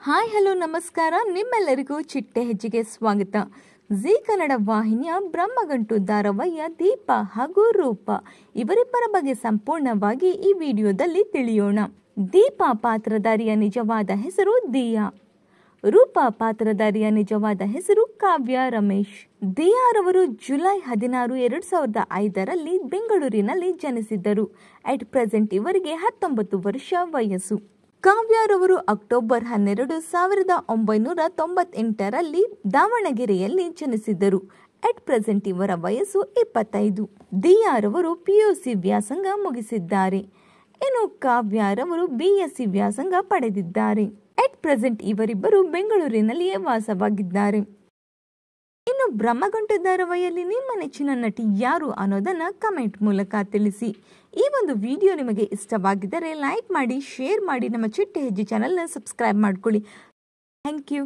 Hi hello ನಮಸ್ಕಾರ, ನಿಮ್ಮೆಲ್ಲರಿಗೂ ಚಿಟ್ಟೆ ಹೆಜ್ಜೆಗೆ ಸ್ವಾಗತ. ಜೀ ಕನ್ನಡ ವಾಹಿನಿಯ ಬ್ರಹ್ಮಗಂಟು ಧಾರಾವಾಹಿಯ ದೀಪ ಹಾಗೂ ರೂಪ ಇವರಿಬ್ಬರ ಬಗ್ಗೆ ಸಂಪೂರ್ಣವಾಗಿ ಈ ವಿಡಿಯೋದಲ್ಲಿ ತಿಳಿಯೋಣ. ದೀಪ ಪಾತ್ರಧಾರಿಯ ನಿಜವಾದ ಹೆಸರು ದಿಯಾ. ರೂಪ ಪಾತ್ರಧಾರಿಯ ನಿಜವಾದ ಹೆಸರು ಕಾವ್ಯ ರಮೇಶ್. ದಿಯಾರವರು ಜುಲೈ 16, 2005ರಲ್ಲಿ ಬೆಂಗಳೂರಿನಲ್ಲಿ ಜನಿಸಿದ್ದರು. ಅಟ್ ಪ್ರೆಸೆಂಟ್ ಇವರಿಗೆ 19 ವರ್ಷ ವಯಸ್ಸು. ಕಾವ್ಯರವರು ಅಕ್ಟೋಬರ್ 12, 1998ರಲ್ಲಿ ದಾವಣಗೆರೆಯಲ್ಲಿ ಜನಿಸಿದ್ದರು. ಅಟ್ ಪ್ರೆಸೆಂಟ್ ಇವರ ವಯಸ್ಸು 25. ದಿಯಾರವರು PUC ವ್ಯಾಸಂಗ ಮುಗಿಸಿದ್ದಾರೆ. ಇನ್ನು ಕಾವ್ಯರವರು BSc ವ್ಯಾಸಂಗ ಪಡೆದಿದ್ದಾರೆ. ಅಟ್ ಪ್ರೆಸೆಂಟ್ ಇವರಿಬ್ಬರು ಬೆಂಗಳೂರಿನಲ್ಲಿಯೇ ವಾಸವಾಗಿದ್ದಾರೆ. ಇನ್ನು ಬ್ರಹ್ಮಗಂಟು ಧಾರಾವಾಹಿಯಲ್ಲಿ ನಿಮ್ಮ ನೆಚ್ಚಿನ ನಟಿ ಯಾರು ಅನ್ನೋದನ್ನ ಕಮೆಂಟ್ ಮೂಲಕ ತಿಳಿಸಿ. ಈ ಒಂದು ವಿಡಿಯೋ ನಿಮಗೆ ಇಷ್ಟವಾಗಿದ್ದರೆ ಲೈಕ್ ಮಾಡಿ, ಶೇರ್ ಮಾಡಿ, ನಮ್ಮ ಚಿಟ್ಟೆ ಹೆಜ್ಜೆ ಚಾನೆಲ್ನ ಸಬ್ಸ್ಕ್ರೈಬ್ ಮಾಡ್ಕೊಳ್ಳಿ. Thank you.